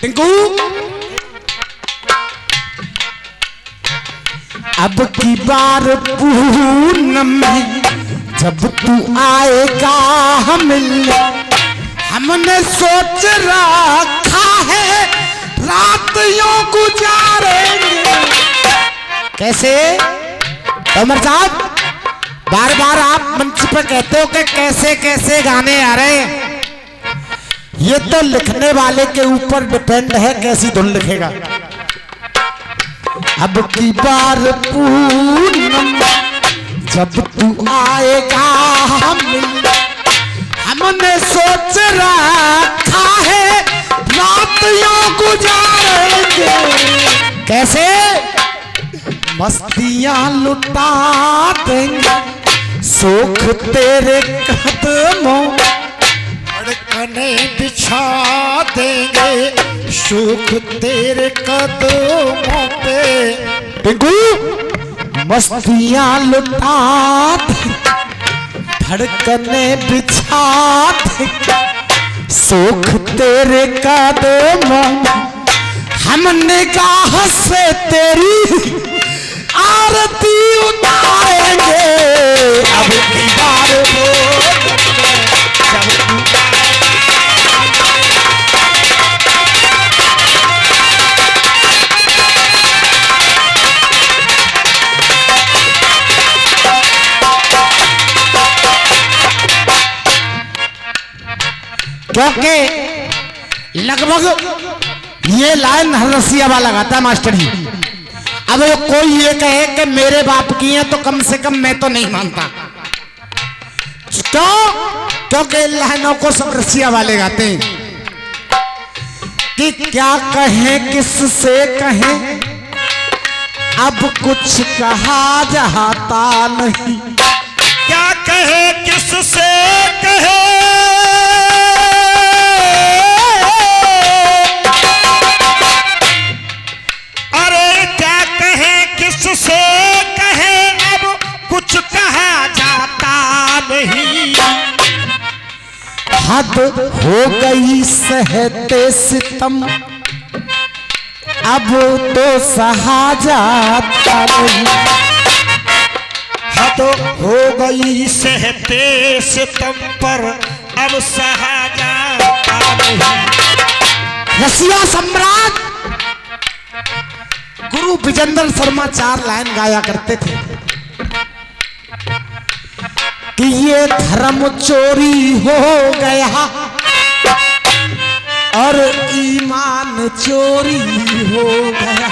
टिंकू अब की बार पूनम में जब तू आएगा हम मिलने, हमने सोच रखा है रात यूं गुजारेंगे। कैसे तोमर साहब, बार बार आप मंच पर कहते हो कि कैसे कैसे गाने आ रहे हैं, ये तो लिखने वाले के ऊपर डिपेंड है कैसी धुन लिखेगा। अब की बार पूनम जब तू आएगा हम मिलने, हमने सोच रखा है रात यूं गुजारेंगे। कैसे मस्तियां लुटा देंगे, सुख तेरे कदमों, धड़कने बिछा देंगे सुख तेरे कदमों पे। टिंकू मस्तियां लुटा देंगे, धड़कने बिछा देंगे सुख तेरे कदमों, हमने कहा से तेरी आरती उतारेंगे। अब की बार क्योंकि लगभग ये लाइन हर रसिया वाला गाता है मास्टर जी। अब कोई ये कहे कि मेरे बाप की है तो कम से कम मैं तो नहीं मानता। क्यों? क्योंकि लाइनों को सब रसिया वाले गाते हैं कि क्या कहें किससे कहें, अब कुछ कहा जाता नहीं। क्या कहे किससे कहे, किससे कहे अब कुछ कहा जाता नहीं। हद हो गई सहते सितम, अब तो सहा जाता नहीं। हद हो गई सहते सितम पर अब सहा जाता नहीं। रसिया सम्राट गुरु विजेंद्र शर्मा 4 लाइन गाया करते थे कि ये धर्म चोरी हो गया और ईमान चोरी हो गया।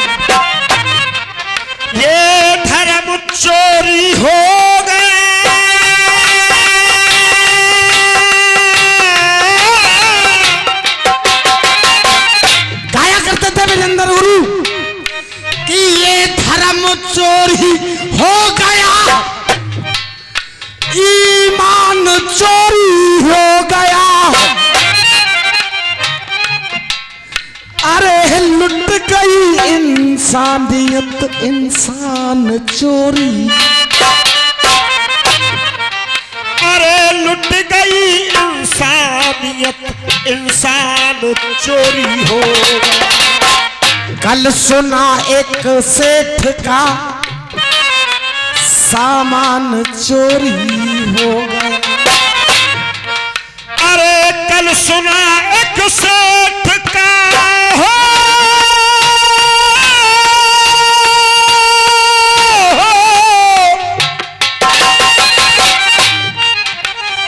ये धर्म चोरी हो गया, गाया करते थे विजेंद्र गुरु कि ये धर्म चोरी हो गया, ईमान चोरी हो गया। अरे लुट गई इंसानियत, इंसान चोरी। अरे लुट गई इंसानियत, इंसान चोरी हो गया। कल सुना एक सेठ का सामान चोरी हो गया। अरे कल सुना एक सेठ का हो,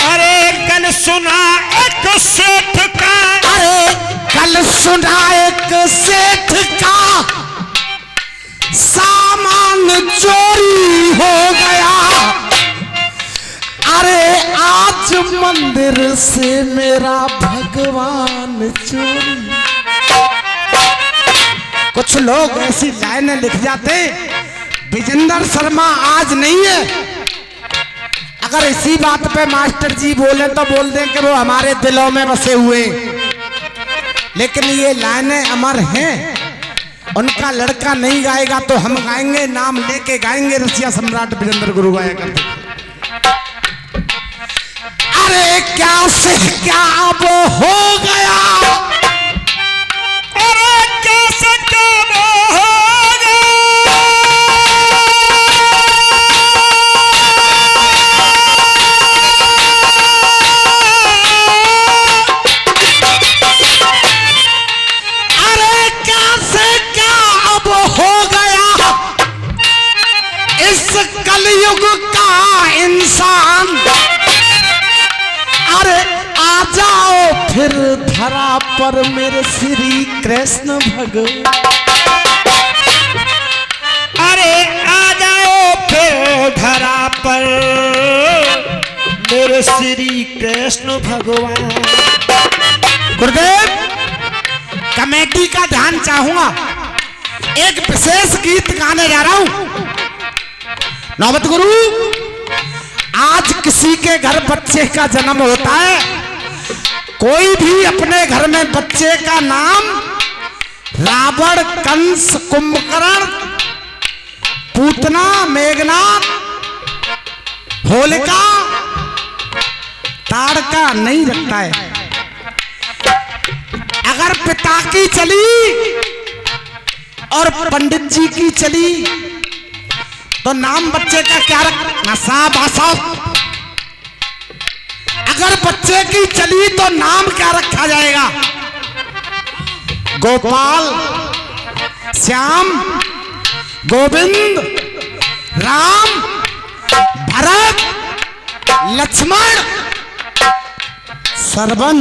अरे कल सुना एक सेठ का, अरे कल सुना एक सेठ का सामान चोरी हो गया। अरे आज मंदिर से मेरा भगवान चोरी। कुछ लोग ऐसी लाइनें लिख जाते, विजेंद्र शर्मा आज नहीं है। अगर इसी बात पे मास्टर जी बोले तो बोल दें कि वो हमारे दिलों में बसे हुए, लेकिन ये लाइनें अमर हैं। उनका लड़का नहीं गाएगा तो हम गाएंगे, नाम लेके गाएंगे। रसिया सम्राट विजेंद्र गुरु गाया करते। अरे क्या से क्या अब हो गया, अरे फिर धरा पर मेरे श्री कृष्ण भगवान। अरे आ जाओ फिर धरा पर मेरे श्री कृष्ण भगवान। गुरुदेव, कमेटी का ध्यान चाहूंगा, एक विशेष गीत गाने जा रहा हूं। नौबत गुरु, आज किसी के घर बच्चे का जन्म होता है, कोई भी अपने घर में बच्चे का नाम रावण, कंस, कुंभकर्ण, पूतना, मेघनाथ, होलिका, ताड़का नहीं रखता है। अगर पिता की चली और पंडित जी की चली तो नाम बच्चे का क्या रखना? साहब आसाब। अगर बच्चे की चली तो नाम क्या रखा जाएगा? गोपाल, श्याम, गोविंद, राम, भरत, लक्ष्मण, सरवन,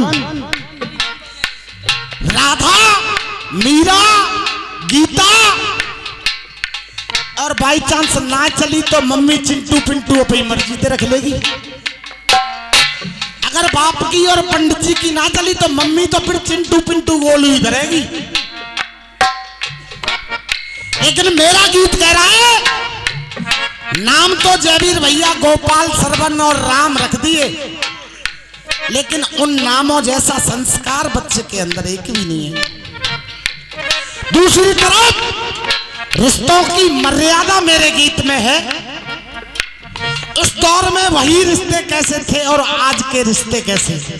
राधा, मीरा, गीता, और बाई चांस ना चली तो मम्मी चिंटू पिंटू अपनी मर्जी से रख लेगी। अगर बाप की और पंडित जी की ना चली तो मम्मी तो फिर चिंटू पिंटू गोलू ही धरेगी। लेकिन मेरा गीत कह रहा है, नाम तो जयवीर भैया गोपाल, सरवन और राम रख दिए, लेकिन उन नामों जैसा संस्कार बच्चे के अंदर एक भी नहीं है। दूसरी तरफ रिश्तों की मर्यादा मेरे गीत में है। उस दौर में वही रिश्ते कैसे थे और आज के रिश्ते कैसे थे।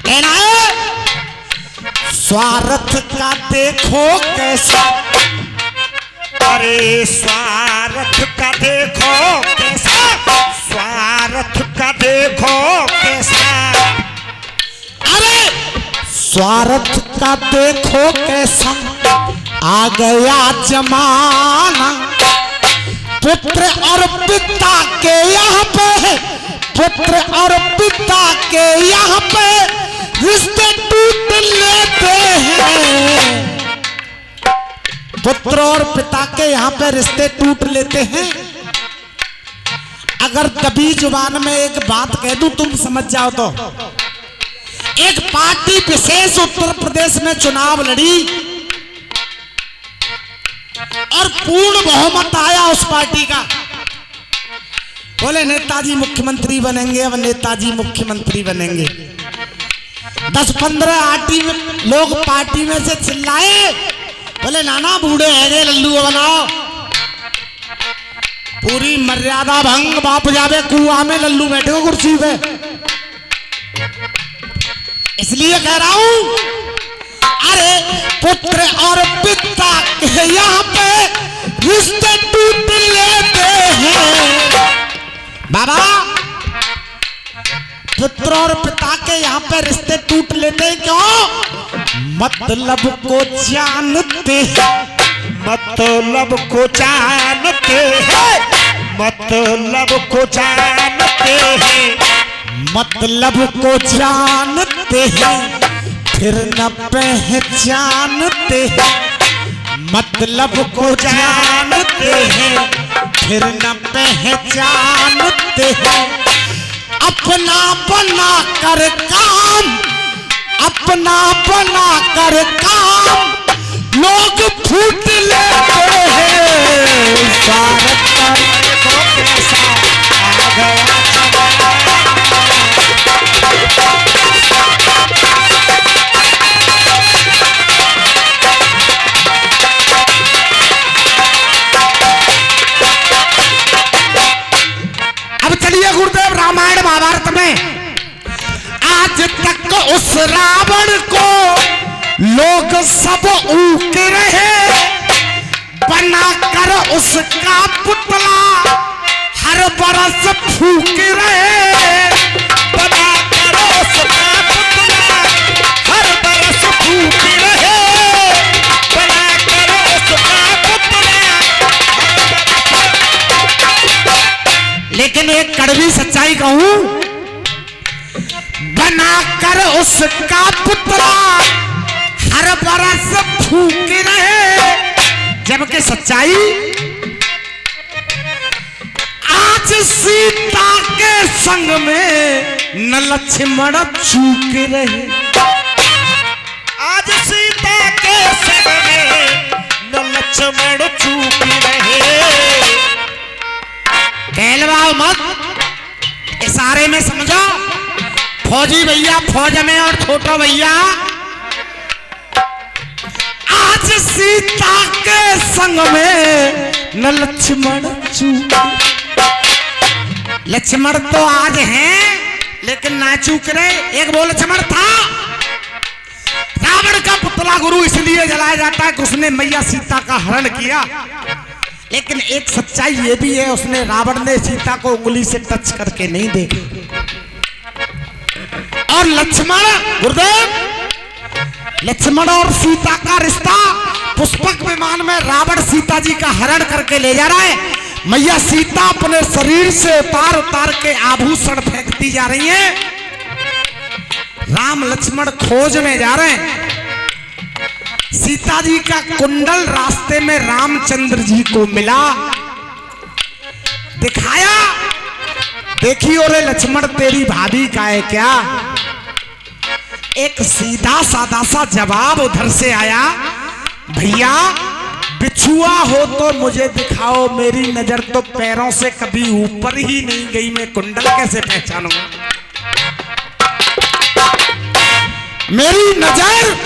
कहना है, स्वार्थ का देखो कैसा, अरे स्वार्थ का देखो कैसा, स्वार्थ का देखो कैसा। अरे स्वार्थ का देखो कैसा, आ गया जमाना। पुत्र और पिता के यहाँ पे, पुत्र और पिता के यहाँ पे रिश्ते टूट लेते हैं। पुत्र और पिता के यहाँ पे रिश्ते टूट लेते हैं। अगर दबी जुबान में एक बात कह दूं तुम समझ जाओ तो, एक पार्टी विशेष उत्तर प्रदेश में चुनाव लड़ी और पूर्ण बहुमत आया उस पार्टी का। बोले नेताजी मुख्यमंत्री बनेंगे, अब नेताजी मुख्यमंत्री बनेंगे। 10-15 आटी में लोग पार्टी में से चिल्लाए, बोले नाना बूढ़े है लल्लू बनाओ। पूरी मर्यादा भंग, बाप जावे कुआं में, लल्लू बैठे कुर्सी पे। इसलिए कह रहा हूं, अरे पुत्र और पिता के यहाँ पे रिश्ते टूट लेते हैं। बाबा, पुत्र और पिता के यहाँ पे रिश्ते टूट लेते हैं क्यों? मतलब को जानते हैं, मतलब को जानते हैं, मतलब को जानते हैं, मतलब को जानते हैं, फिर न पहचानते हैं। मतलब को जानते हैं, फिर न पहचानते हैं। अपना बना कर काम, अपना बना कर काम लोग फूट लेते हैं। स्वार्थ का देखो कैसा, आ गया गुरुदेव। रामायण महाभारत में आज तक उस रावण को लोग सब ऊक रहे, बनाकर उसका पुतला हर बरस फूक रहे, बनाकर उसका पुतला हर बरस फूक रहे, बनाकर उसका पुतला। लेकिन एक कड़वी सच्चाई कहूं, बनाकर उसका पुतला हर बरस फूके रहे। जबकि सच्चाई आज सीता के संग में न लक्ष्मण चूक रहे। आज सीता के संग में न लक्ष्मण चूक रहे। कहलवाओ मत, इशारे में समझो। फौजी भैया फौज में और छोटा भैया आज सीता के संग में न लक्ष्मण चूक। लक्ष्मण तो आज हैं लेकिन ना चूक रहे। एक वो लक्ष्मण था, रावण का पुतला गुरु इसलिए जलाया जाता है कि उसने मैया सीता का हरण किया। लेकिन एक सच्चाई ये भी है, उसने रावण ने सीता को उंगली से टच करके नहीं देखा। और लक्ष्मण गुरुदेव, लक्ष्मण और सीता का रिश्ता पुष्पक विमान में रावण सीता जी का हरण करके ले जा रहा है। मैया सीता अपने शरीर से उतार उतार के आभूषण फेंकती जा रही है। राम लक्ष्मण खोज में जा रहे हैं। सीता जी का कुंडल रास्ते में रामचंद्र जी को मिला, दिखाया, देखी ओरे लक्ष्मण तेरी भाभी का है क्या। एक सीधा साधा सा जवाब उधर से आया, भैया बिछुआ हो तो मुझे दिखाओ, मेरी नजर तो पैरों से कभी ऊपर ही नहीं गई, मैं कुंडल कैसे पहचानूंगा। मेरी नजर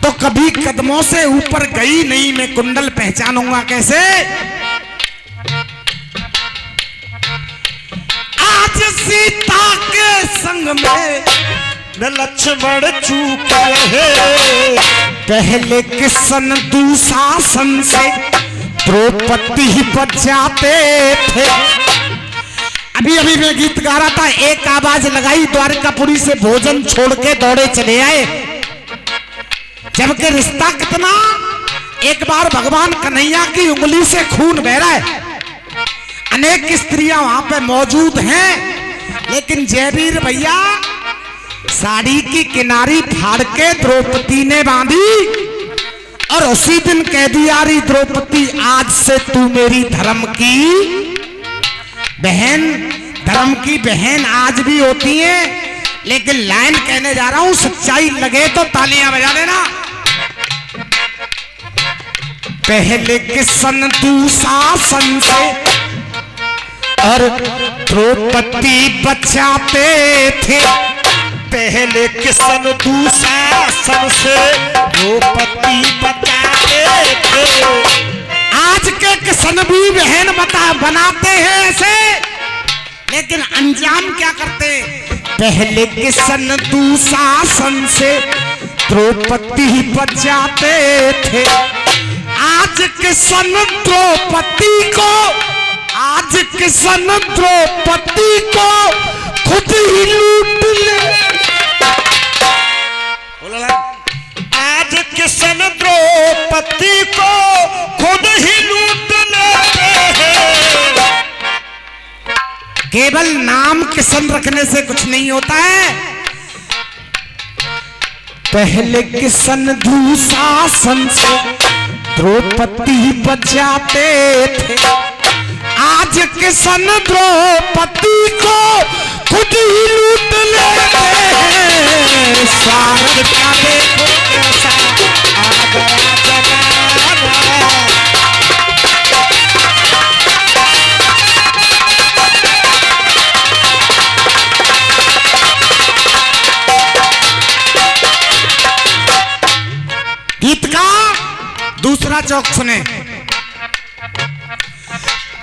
तो कभी कदमों से ऊपर गई नहीं, मैं कुंडल पहचानूंगा कैसे। आज सीता के संग में न लक्ष्मण चूक रहे। पहले किसन दुशासन से द्रौपदी ही बचाते थे। अभी अभी मैं गीत गा रहा था, एक आवाज लगाई, द्वारकापुरी से भोजन छोड़ के दौड़े चले आए। जबकि रिश्ता कितना, एक बार भगवान कन्हैया की उंगली से खून बह रहा है। अनेक स्त्रियां वहां पे मौजूद हैं, लेकिन जयवीर भैया साड़ी की किनारी फाड़ के द्रौपदी ने बांधी और उसी दिन कह दिया, री द्रौपदी आज से तू मेरी धर्म की बहन। धर्म की बहन आज भी होती है, लेकिन लाइन कहने जा रहा हूं, सच्चाई लगे तो तालियां बजा देना। पहले किसन दुशासन से और द्रौपदी बचाते थे। पहले किसन दुशासन से द्रौपदी बचाते थे। आज के किसन भी बहन बनाते हैं ऐसे, लेकिन अंजाम क्या करते। पहले किसन दुशासन से द्रौपदी बचाते थे। आज किसन द्रौपदी को, आज किसन द्रौपदी को खुद ही लूट ले। आज किसन द्रौपदी को खुद ही लूट लेते हैं। केवल नाम किसन रखने से कुछ नहीं होता है। पहले किसन दुशासन से द्रौपदी बचाते थे। आज किसन द्रौपदी को खुद ही लूट लेते हैं। स्वार्थ का देखो कैसा आ गया जमाना। गीत का दूसरा चौक सुने।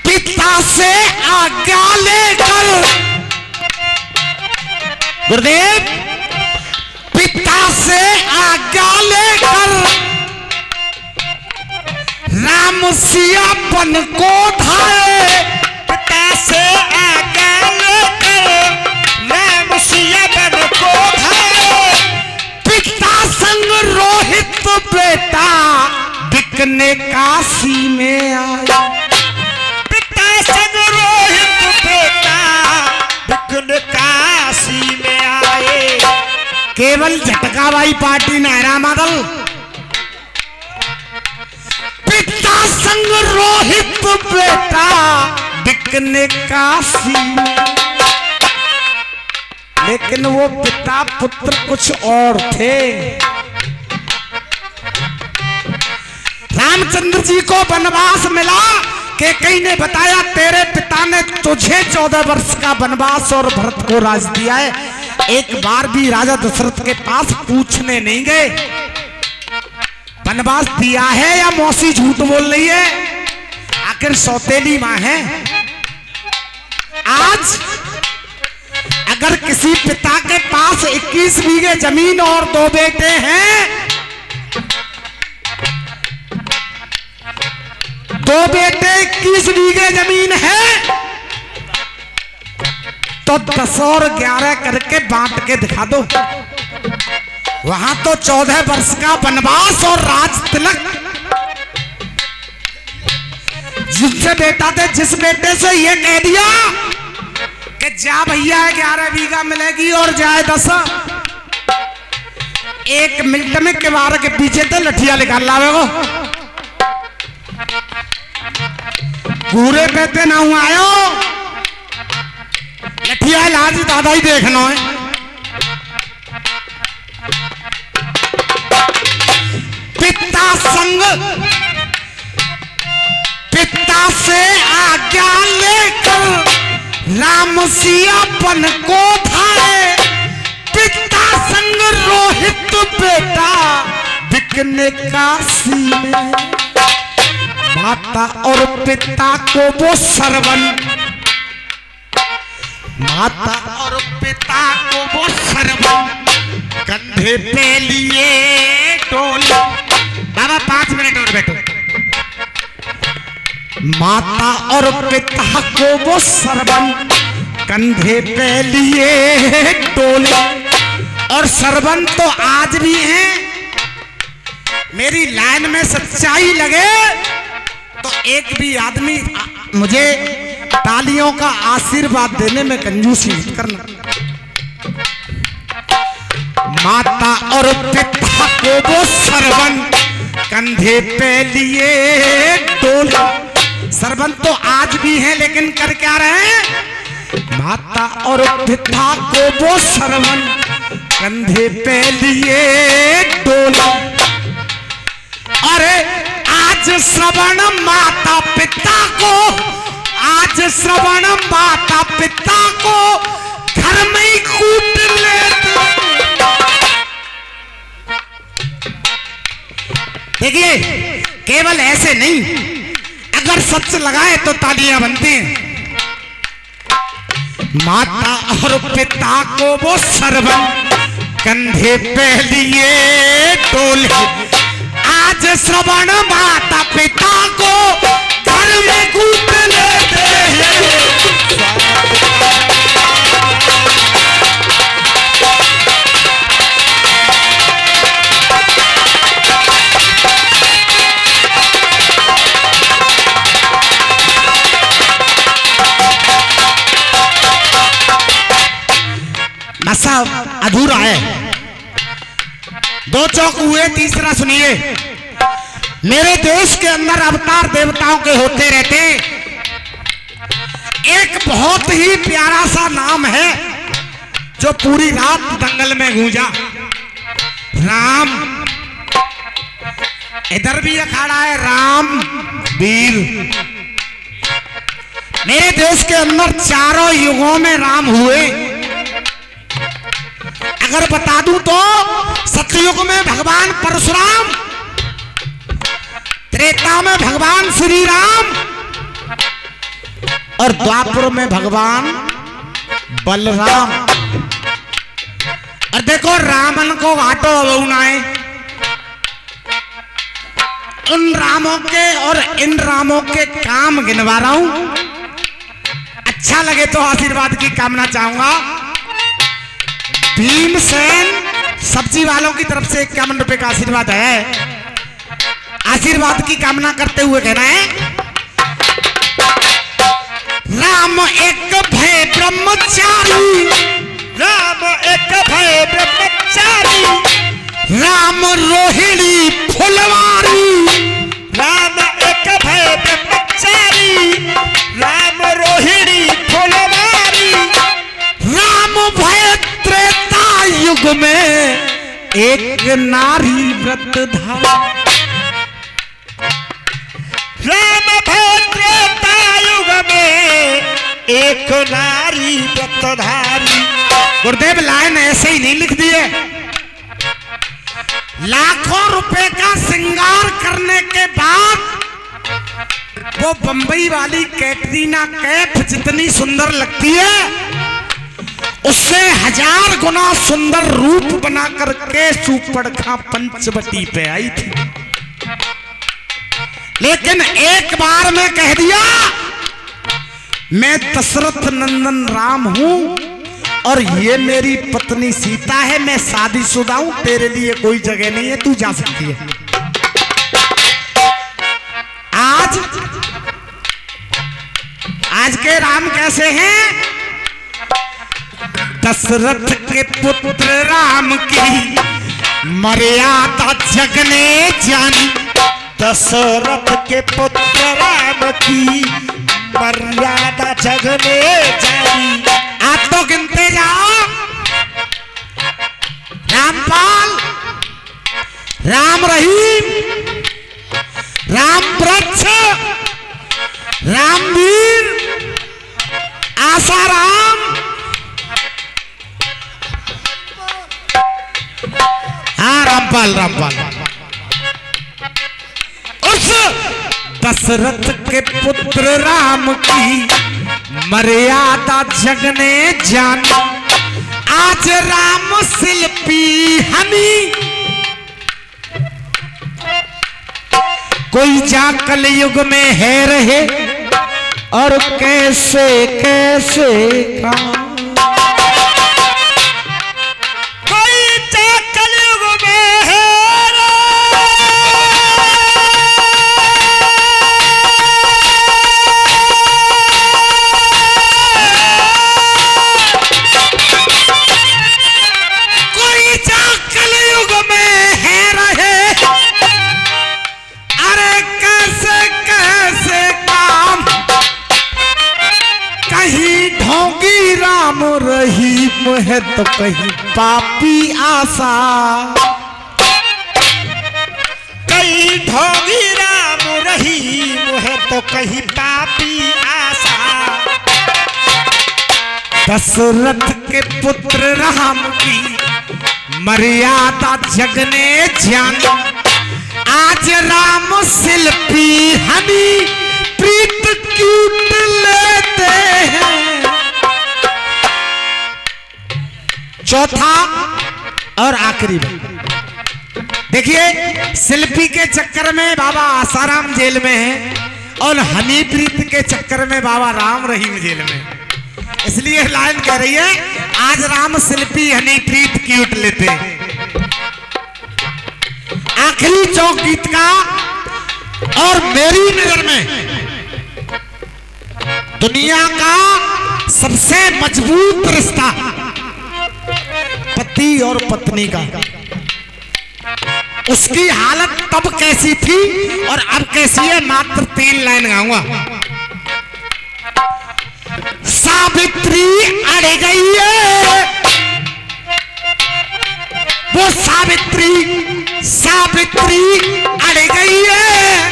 पिता से आज्ञा लेकर, गुरुदेव, पिता से आज्ञा लेकर राम सिया बन को धाए। पिता से आज्ञा लेकर राम सिया बन को धाए। पिता संग रोहित बेटा बिकने काशी में आया। संग रोहित बेटा बिकने काशी में आया। केवल झटकाबाई पार्टी नायरा मदल पिता संग रोहित बेटा बिकने काशी, लेकिन वो पिता पुत्र कुछ और थे। रामचंद्र जी को वनवास मिला, कैकेयी ने बताया तेरे पिता ने तुझे 14 वर्ष का वनवास और भरत को राज दिया है। एक बार भी राजा दशरथ के पास पूछने नहीं गए वनवास दिया है या मौसी झूठ बोल रही है, आखिर सौतेली मां है। आज अगर किसी पिता के पास 21 बीघे जमीन और 2 बेटे हैं, 2 बेटे 21 बीघे जमीन है, तो 10 और 11 करके बांट के दिखा दो। वहां तो 14 वर्ष का वनवास और राज तिलक, जिससे बेटा थे, जिस बेटे से ये कह दिया कि जा भैया 11 बीघा मिलेगी और जाए 10, 1 मिनट में किवाड़ के पीछे तो लठिया निकाल लावे वो पूरे कहते ना हूं आयो लठिया लाज दादा ही देखना है। पिता संग पिता से आज्ञा लेकर राम सियापन को धारे, पिता संग रोहित बेटा बिकने काशी में। माता और पिता को वो सरवन, माता और पिता को वो सरवन कंधे पे लिए टोले। बाबा 5 मिनट और बैठो। माता और पिता को वो सरवन कंधे पे लिए टोले, और सरवन तो आज भी हैं। मेरी लाइन में सच्चाई लगे तो एक भी आदमी मुझे तालियों का आशीर्वाद देने में कंजूसी मत करना। माता और पिता को वो सरवन कंधे पे लिए टोले, सरवन तो आज भी हैं, लेकिन कर क्या रहे हैं? माता और पिता को वो सरवन कंधे पे लिए टोले। अरे आज श्रवण माता पिता को, आज श्रवण माता पिता को घर में ही कूट लेते। देखिए केवल ऐसे नहीं, अगर सच लगाए तो तालियां बनती हैं। माता और पिता को वो सरवन कंधे पे लिए टोले, आज श्रवण माता पिता को घर में कूट लेते हैं। नशा अधूरा है, 2 चौक हुए, तीसरा सुनिए। मेरे देश के अंदर अवतार देवताओं के होते रहते, एक बहुत ही प्यारा सा नाम है जो पूरी रात दंगल में गूंजा, राम। इधर भी अखाड़ा है राम वीर। मेरे देश के अंदर 4 युगों में राम हुए। अगर बता दूं तो सतयुग में भगवान परशुराम, त्रेता में भगवान श्री राम, और द्वापर में भगवान बलराम। और देखो रामन को घाटो अबुनाए, उन रामों के और इन रामों के काम गिनवा रहा हूं। अच्छा लगे तो आशीर्वाद की कामना चाहूंगा। भीमसेन सब्जी वालों की तरफ से 51 रुपए का आशीर्वाद है। आशीर्वाद की कामना करते हुए कहना है, राम एक भय ब्रह्मचारी, राम एक भय ब्रह्मचारी, रोहिणी फुलवारी, राम एक भय ब्रह्मचारी, राम रोहिणी फुलवारी, राम भय त्रेता युग में एक नारी व्रतधारी। राम भय त्रेता युग में एक नारी व्रतधारी। गुरुदेव लाइन ऐसे ही नहीं लिख दिए, लाखों रुपए का श्रृंगार करने के बाद वो बंबई वाली कैटरीना कैफ जितनी सुंदर लगती है उससे 1000 गुना सुंदर रूप बना करके सुपड़खा पंचवटी पे आई थी। लेकिन एक बार में कह दिया मैं दशरथ नंदन राम हूं और ये मेरी पत्नी सीता है, मैं शादीशुदा हूं, तेरे लिए कोई जगह नहीं है, तू जा सकती है। आज के राम कैसे हैं? दशरथ के पुत्र राम की मर्यादा जग ने जानी, दशरथ के पुत्र राम की मर्यादा जग ने जानी। आप तो गिनते जाओ, रामपाल, राम रहीम, राम वृक्ष, रामवीर, आसाराम, हाँ रामपाल रामपाल। उस दशरथ के पुत्र राम की मर्यादा जग ने जानी, आज राम शिल्पी हमी, कोई जा कलयुग में है रहे और कैसे कैसे काम। कोई जा कलयुग में है राम रहीम है तो कहीं पापी आशा, कहीं ढोंगी राम रहीम है तो कहीं पापी आशा। दशरथ के पुत्र राम की मर्यादा जग ने जानी, आज राम शिल्पी हमी प्रीत क्यूट लेते हैं। चौथा और आखिरी देखिए, शिल्पी के चक्कर में बाबा आसाराम जेल में है और हनीप्रीत के चक्कर में बाबा राम रहीम जेल में। इसलिए लाइन कह रही है आज राम शिल्पी हनीप्रीत क्यूट लेते। आखिरी चौक गीत का और मेरी नजर में दुनिया का सबसे मजबूत रिश्ता पति और पत्नी का, उसकी हालत तब कैसी थी और अब कैसी है, मात्र 3 लाइन गाऊंगा। सावित्री अड़ गई है, वो सावित्री अड़ गई है,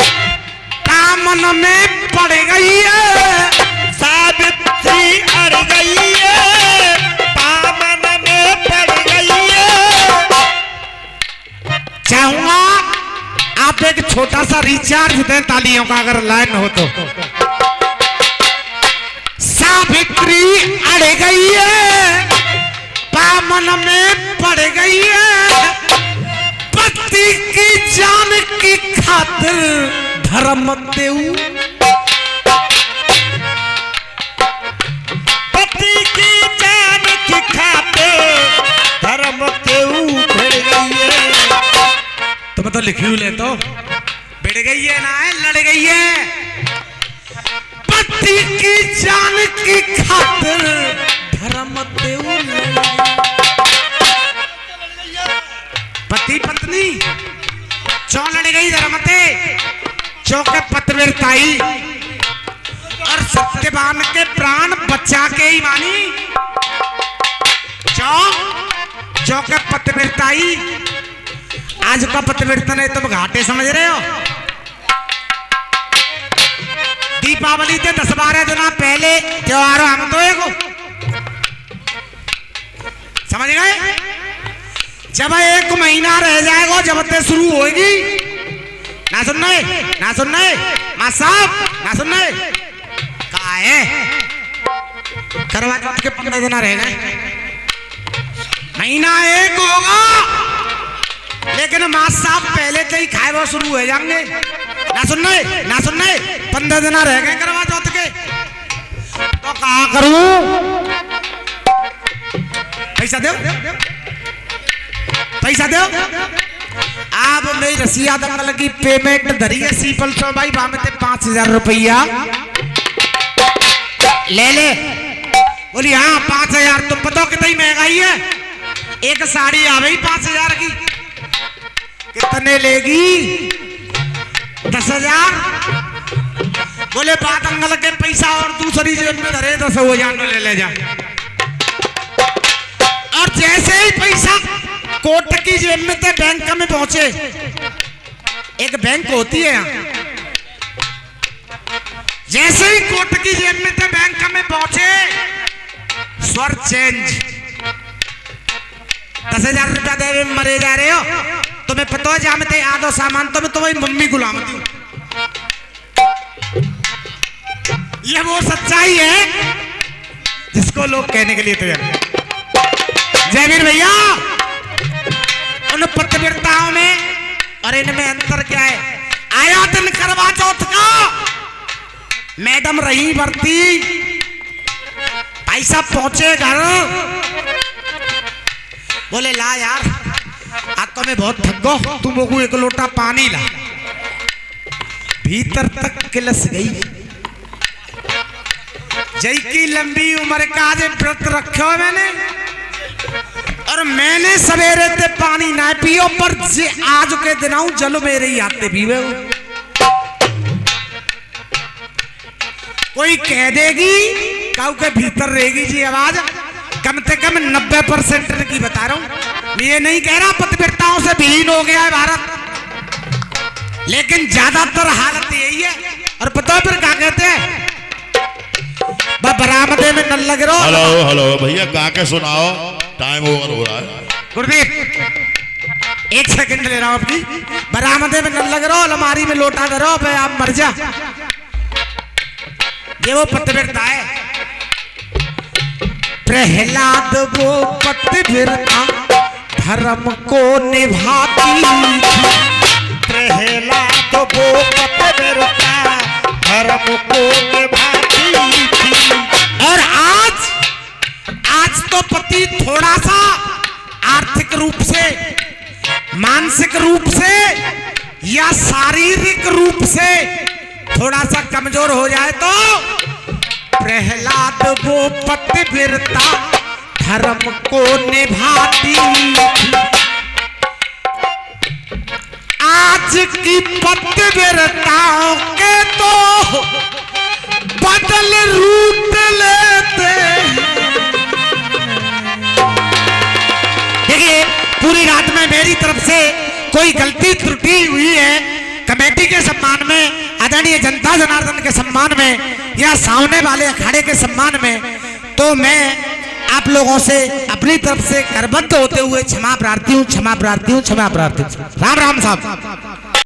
दामन में पड़ गई है, सावित्री अड़ गई है, दामन में पड़ गई है। चाहूंगा आप एक छोटा सा रिचार्ज दें तालियों का अगर लाइन हो तो। सावित्री अड़ गई है, दामन में पड़ गई है, पति की जान की खातिर धर्म देऊ, पति की जान की खातिर धर्म देऊ भिड़ गई है। तो मतलब लिखी ले तो भिड़ गई है ना, है लड़ गई है, पति की जान की खातिर धर्म देऊ, पति पत्नी चौ लड़ गई धर्मते चौके पतिव्रताई और सत्यवान के प्राण बचा के ही मानी। चौके पतिव्रताई। आज का पतिव्रता नहीं तुम घाटे समझ रहे हो। दीपावली के 10-12 दिन पहले त्योहार हम तो एक समझ गए। जब 1 महीना रह जाएगा जब ते शुरू होगी ना सुनना मां साहब ना सुनना कहा है करवा चौथ के 15 दिन रह गए। महीना 1 होगा लेकिन मां साहब पहले से ही खाए वो शुरू हो जाएंगे। ना सुनना 15 दिन रह गए करवा चौथ के तो कहा करूं पैसा दो। अब मेरी रसिया दंगल की पेमेंट धरी है सीपल सो भाई बामते 5000 रुपया ले। बोली हाँ 5000। तुम पता कितनी महंगाई है। एक साड़ी आ गई 5000 की कितने लेगी 10,000। बोले बात अंगल के पैसा और दूसरी जेब में धरे 10,000 ले जा। और जैसे ही पैसा कोट की जेब में थे बैंक में पहुंचे। एक बैंक होती है यहाँ। जैसे ही कोट की जेब में थे बैंक में पहुंचे स्वर चेंज 10,000 रुपया दे मरे जा रहे हो। तुम्हें पता है जामते आधो सामान तो मैं तुम्हारी मम्मी गुलामती हूँ। ये वो सच्चाई है जिसको लोग कहने के लिए तैयार। जयवीर भैया उन पतिव्रताओं में और इनमें अंतर क्या है। आया दिन करवा चौथ का मैडम रही बरती भाई साहब पहुंचे घर। बोले ला यार आज तो मैं बहुत थक गो तू मोको 1 लोटा पानी ला। भीतर तक किलस गई। जय की लंबी उम्र का आज व्रत रखो मैंने और मैंने सवेरे ते पानी ना पियो पर आज के दिन जल मेरे ही आते पीवे। कोई कह देगी काऊ के भीतर रहेगी जी आवाज कम से कम 90% की बता रहा हूं। ये नहीं कह रहा पतिव्रताओं से विलीन हो गया है भारत लेकिन ज्यादातर हालत यही है। और पता फिर क्या कहते हैं बरामदे में न लग रहा। हेलो भैया गा के सुनाओ टाइम ओवर हो रहा है। गुरदीप 1 सेकंड ले रहा हूं अपनी। बरामदे में न लग रहा अलमारी में लोटा धरो भाई आप मर जा। ये वो पतिव्रता है। प्रहलाद वो पतिव्रता धर्म को निभाती थी। प्रहलाद वो पतिव्रता धर्म को निभाती थी। और आज तो पति थोड़ा सा आर्थिक रूप से मानसिक रूप से या शारीरिक रूप से थोड़ा सा कमजोर हो जाए तो प्रहलाद वो पतिव्रता धर्म को निभाती। आज की पतिव्रताओं के तो बदल रूप लेते। देखिए पूरी रात में मेरी तरफ से कोई गलती त्रुटि हुई है कमेटी के सम्मान में आदरणीय जनता जनार्दन के सम्मान में या सामने वाले अखाड़े के सम्मान में तो मैं आप लोगों से अपनी तरफ से करबद्ध होते हुए क्षमा प्रार्थी हूँ। राम राम साहब।